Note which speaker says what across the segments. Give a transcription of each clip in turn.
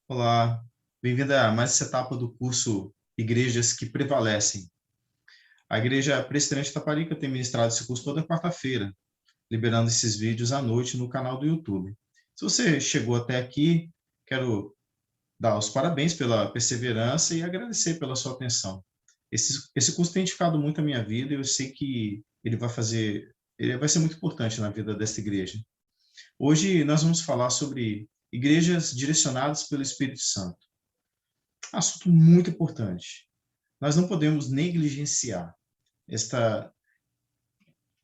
Speaker 1: Olá, bem-vindo a mais essa etapa do curso Igrejas que Prevalecem. A Igreja Presbiteriana de Taparica tem ministrado esse curso toda quarta-feira, liberando esses vídeos à noite no canal do YouTube. Se você chegou até aqui, quero dar os parabéns pela perseverança e agradecer pela sua atenção. Esse curso tem edificado muito a minha vida e eu sei que ele vai ser muito importante na vida dessa igreja. Hoje nós vamos falar sobre igrejas direcionadas pelo Espírito Santo. Assunto muito importante. Nós não podemos negligenciar esta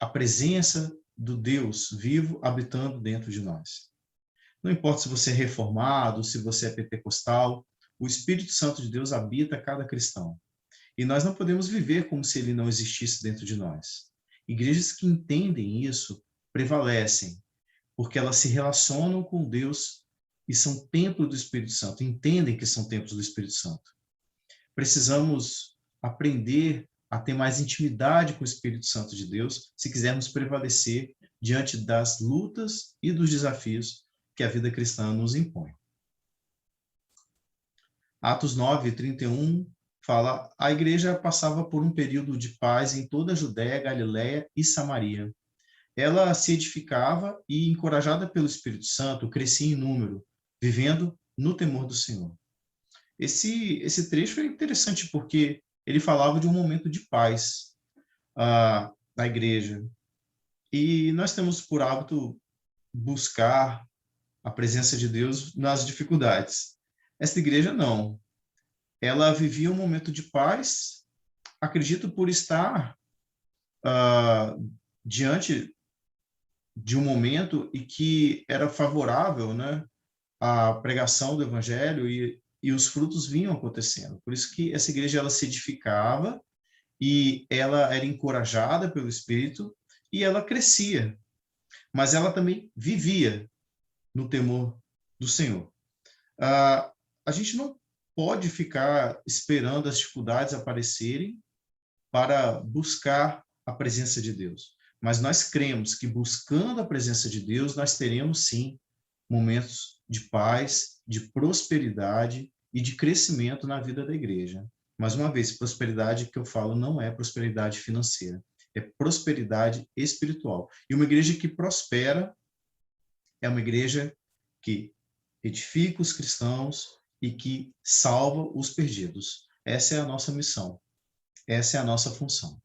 Speaker 1: a presença do Deus vivo habitando dentro de nós. Não importa se você é reformado, se você é pentecostal, o Espírito Santo de Deus habita cada cristão. E nós não podemos viver como se ele não existisse dentro de nós. Igrejas que entendem isso prevalecem, porque elas se relacionam com Deus e são templo do Espírito Santo, entendem que são templos do Espírito Santo. Precisamos aprender a ter mais intimidade com o Espírito Santo de Deus, se quisermos prevalecer diante das lutas e dos desafios que a vida cristã nos impõe. Atos 9:31 fala: a igreja passava por um período de paz em toda a Judéia, Galiléia e Samaria. Ela se edificava e, encorajada pelo Espírito Santo, crescia em número, vivendo no temor do Senhor. Esse trecho é interessante porque ele falava de um momento de paz na igreja. E nós temos por hábito buscar a presença de Deus nas dificuldades. Esta igreja não. Ela vivia um momento de paz, acredito por estar diante de um momento e que era favorável, né, à pregação do evangelho e os frutos vinham acontecendo. Por isso que essa igreja ela se edificava e ela era encorajada pelo Espírito e ela crescia, mas ela também vivia no temor do Senhor. A gente não pode ficar esperando as dificuldades aparecerem para buscar a presença de Deus, mas nós cremos que buscando a presença de Deus, nós teremos sim momentos de paz, de prosperidade e de crescimento na vida da igreja. Mais uma vez, prosperidade que eu falo não é prosperidade financeira, é prosperidade espiritual. E uma igreja que prospera é uma igreja que edifica os cristãos e que salva os perdidos. Essa é a nossa missão, essa é a nossa função.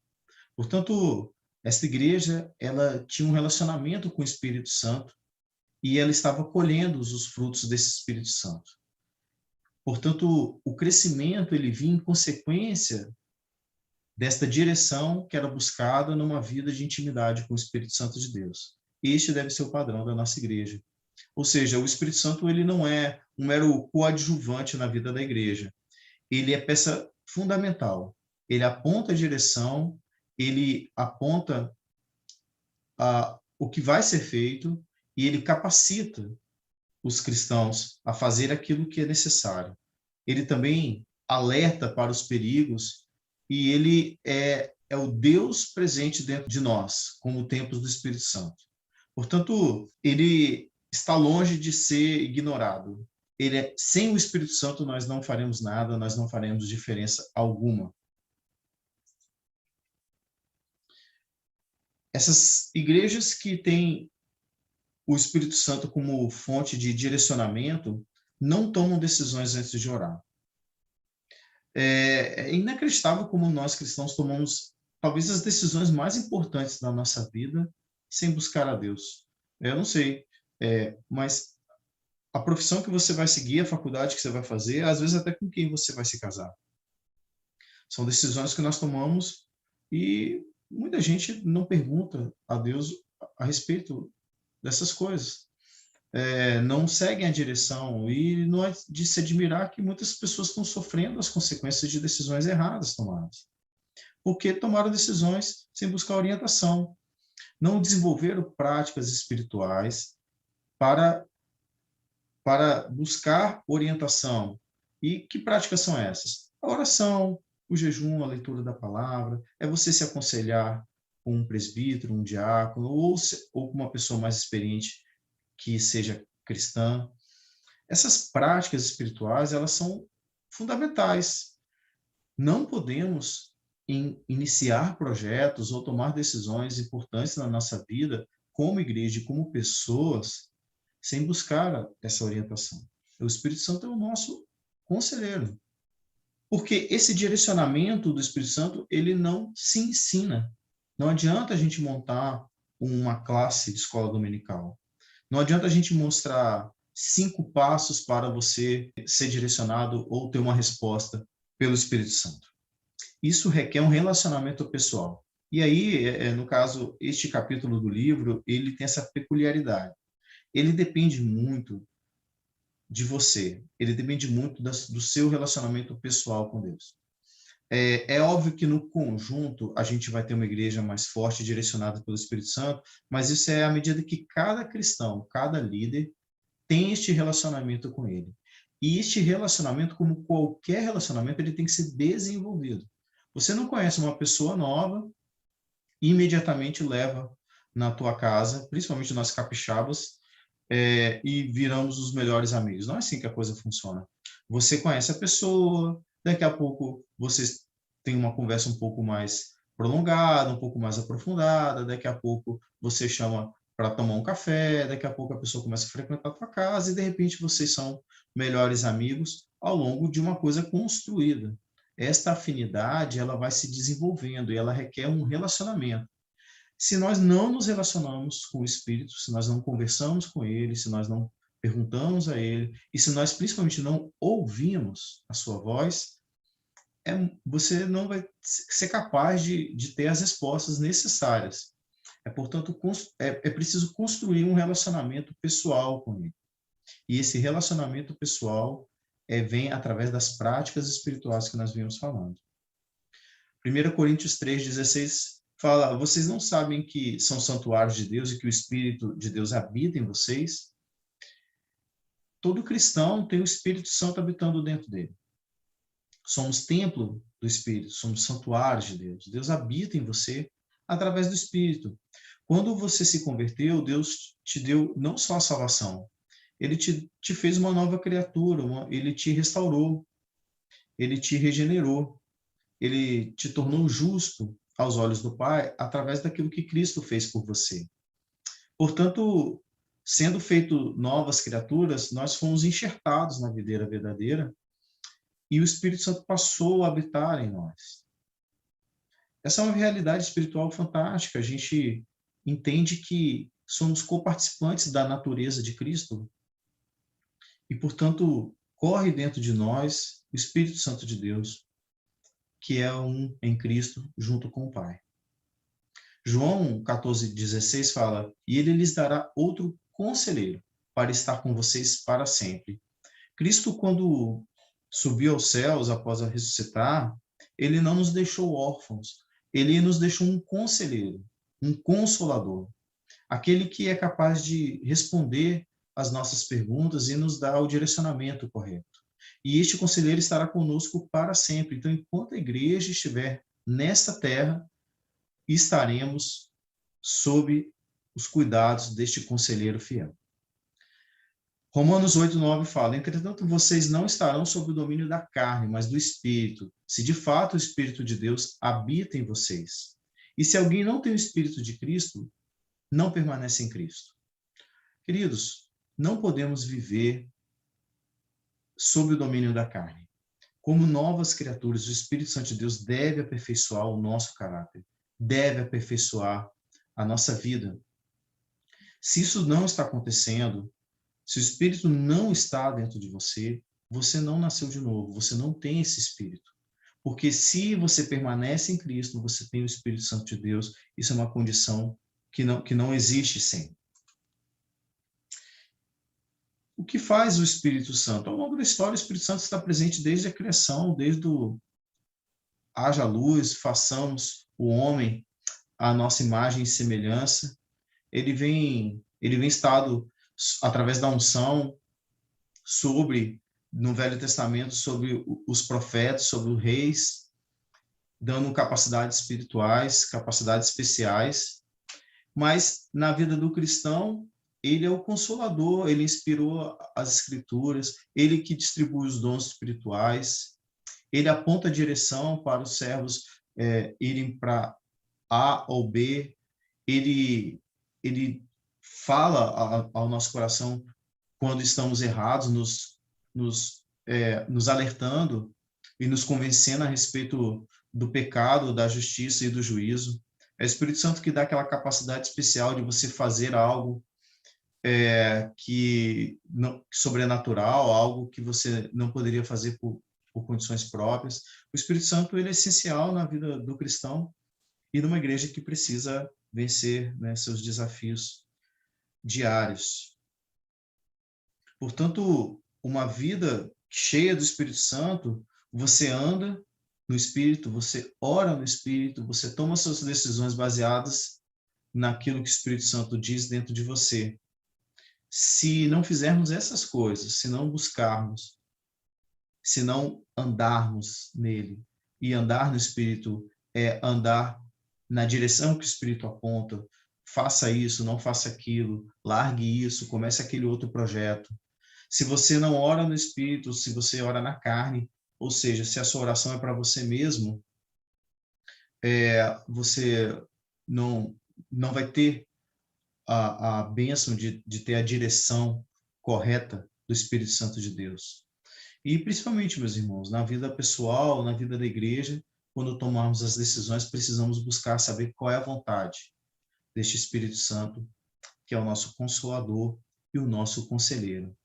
Speaker 1: Portanto, esta igreja, ela tinha um relacionamento com o Espírito Santo e ela estava colhendo os frutos desse Espírito Santo. Portanto, o crescimento ele vinha em consequência desta direção que era buscada numa vida de intimidade com o Espírito Santo de Deus. Este deve ser o padrão da nossa igreja. Ou seja, o Espírito Santo ele não é um mero coadjuvante na vida da igreja. Ele é peça fundamental. Ele aponta a direção, ele aponta o que vai ser feito e ele capacita os cristãos a fazer aquilo que é necessário. Ele também alerta para os perigos e ele é o Deus presente dentro de nós, como templos do Espírito Santo. Portanto, ele está longe de ser ignorado. Sem o Espírito Santo nós não faremos nada, nós não faremos diferença alguma. Essas igrejas que têm o Espírito Santo como fonte de direcionamento não tomam decisões antes de orar. É inacreditável como nós cristãos tomamos talvez as decisões mais importantes da nossa vida sem buscar a Deus. Eu não sei, mas a profissão que você vai seguir, a faculdade que você vai fazer, às vezes até com quem você vai se casar. São decisões que nós tomamos e muita gente não pergunta a Deus a respeito dessas coisas. Não seguem a direção e não é de se admirar que muitas pessoas estão sofrendo as consequências de decisões erradas tomadas, porque tomaram decisões sem buscar orientação, não desenvolveram práticas espirituais para buscar orientação. E que práticas são essas? A oração, o jejum, a leitura da palavra, é você se aconselhar com um presbítero, um diácono, ou com uma pessoa mais experiente que seja cristã. Essas práticas espirituais, elas são fundamentais. Não podemos iniciar projetos ou tomar decisões importantes na nossa vida, como igreja e como pessoas, sem buscar essa orientação. O Espírito Santo é o nosso conselheiro. Porque esse direcionamento do Espírito Santo, ele não se ensina. Não adianta a gente montar uma classe de escola dominical. Não adianta a gente mostrar 5 passos para você ser direcionado ou ter uma resposta pelo Espírito Santo. Isso requer um relacionamento pessoal. E aí, no caso, este capítulo do livro, ele tem essa peculiaridade. Ele depende muito de você. Ele depende muito do seu relacionamento pessoal com Deus. É óbvio que no conjunto a gente vai ter uma igreja mais forte, direcionada pelo Espírito Santo, mas isso é à medida que cada cristão, cada líder, tem este relacionamento com ele. E este relacionamento, como qualquer relacionamento, ele tem que ser desenvolvido. Você não conhece uma pessoa nova e imediatamente leva na tua casa, principalmente nós capixabas, e viramos os melhores amigos. Não é assim que a coisa funciona. Você conhece a pessoa, daqui a pouco vocês têm uma conversa um pouco mais prolongada, um pouco mais aprofundada, daqui a pouco você chama para tomar um café, daqui a pouco a pessoa começa a frequentar a tua casa e de repente vocês são melhores amigos ao longo de uma coisa construída. Esta afinidade, ela vai se desenvolvendo e ela requer um relacionamento. Se nós não nos relacionamos com o Espírito, se nós não conversamos com ele, se nós não perguntamos a ele, e se nós principalmente não ouvimos a sua voz, você não vai ser capaz de ter as respostas necessárias. Portanto, é preciso construir um relacionamento pessoal com ele. E esse relacionamento pessoal vem através das práticas espirituais que nós vimos falando. 1 Coríntios 3,16 fala: vocês não sabem que são santuários de Deus e que o Espírito de Deus habita em vocês? Todo cristão tem o Espírito Santo habitando dentro dele. Somos templo do Espírito, somos santuários de Deus. Deus habita em você através do Espírito. Quando você se converteu, Deus te deu não só a salvação, ele te fez uma nova criatura, ele te restaurou, ele te regenerou, ele te tornou justo aos olhos do Pai através daquilo que Cristo fez por você. Portanto, sendo feito novas criaturas, nós fomos enxertados na videira verdadeira e o Espírito Santo passou a habitar em nós. Essa é uma realidade espiritual fantástica. A gente entende que somos coparticipantes da natureza de Cristo e, portanto, corre dentro de nós o Espírito Santo de Deus, que é um em Cristo junto com o Pai. João 14,16 fala: e ele lhes dará outro conselheiro para estar com vocês para sempre. Cristo, quando subiu aos céus após a ressuscitar, ele não nos deixou órfãos, ele nos deixou um conselheiro, um consolador, aquele que é capaz de responder às nossas perguntas e nos dar o direcionamento correto. E este conselheiro estará conosco para sempre. Então, enquanto a igreja estiver nesta terra, estaremos sob os cuidados deste conselheiro fiel. Romanos 8,9 fala: entretanto, vocês não estarão sob o domínio da carne, mas do Espírito, se de fato o Espírito de Deus habita em vocês. E se alguém não tem o Espírito de Cristo, não permanece em Cristo. Queridos, não podemos viver sob o domínio da carne. Como novas criaturas, o Espírito Santo de Deus deve aperfeiçoar o nosso caráter, deve aperfeiçoar a nossa vida. Se isso não está acontecendo, se o Espírito não está dentro de você, você não nasceu de novo, você não tem esse Espírito. Porque se você permanece em Cristo, você tem o Espírito Santo de Deus, isso é uma condição que não existe sem. O que faz o Espírito Santo? Ao longo da história, o Espírito Santo está presente desde a criação, desde o haja luz, façamos o homem à nossa imagem e semelhança. Ele vem estado através da unção no Velho Testamento, sobre os profetas, sobre os reis, dando capacidades espirituais, capacidades especiais. Mas na vida do cristão, ele é o Consolador, ele inspirou as Escrituras, ele que distribui os dons espirituais, ele aponta a direção para os servos irem para A ou B, ele fala ao nosso coração quando estamos errados, nos alertando e nos convencendo a respeito do pecado, da justiça e do juízo. É o Espírito Santo que dá aquela capacidade especial de você fazer algo que não, sobrenatural, algo que você não poderia fazer por condições próprias. O Espírito Santo ele é essencial na vida do cristão e numa igreja que precisa vencer, né, seus desafios diários. Portanto, uma vida cheia do Espírito Santo, você anda no Espírito, você ora no Espírito, você toma suas decisões baseadas naquilo que o Espírito Santo diz dentro de você. Se não fizermos essas coisas, se não buscarmos, se não andarmos nele, e andar no Espírito é andar na direção que o Espírito aponta, faça isso, não faça aquilo, largue isso, comece aquele outro projeto. Se você não ora no Espírito, se você ora na carne, ou seja, se a sua oração é para você mesmo, você não vai ter a bênção de ter a direção correta do Espírito Santo de Deus. E principalmente, meus irmãos, na vida pessoal, na vida da igreja, quando tomarmos as decisões, precisamos buscar saber qual é a vontade deste Espírito Santo, que é o nosso Consolador e o nosso Conselheiro.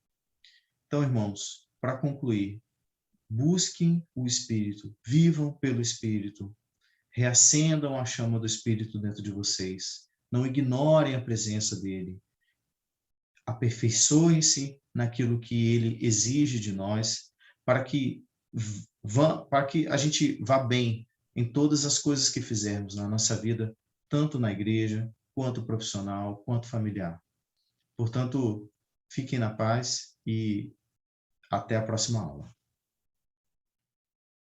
Speaker 1: Então, irmãos, para concluir, busquem o Espírito, vivam pelo Espírito, reacendam a chama do Espírito dentro de vocês, não ignorem a presença dele, aperfeiçoem-se naquilo que ele exige de nós, para que a gente vá bem em todas as coisas que fizermos na nossa vida, tanto na igreja, quanto profissional, quanto familiar. Portanto, fiquem na paz e até a próxima aula.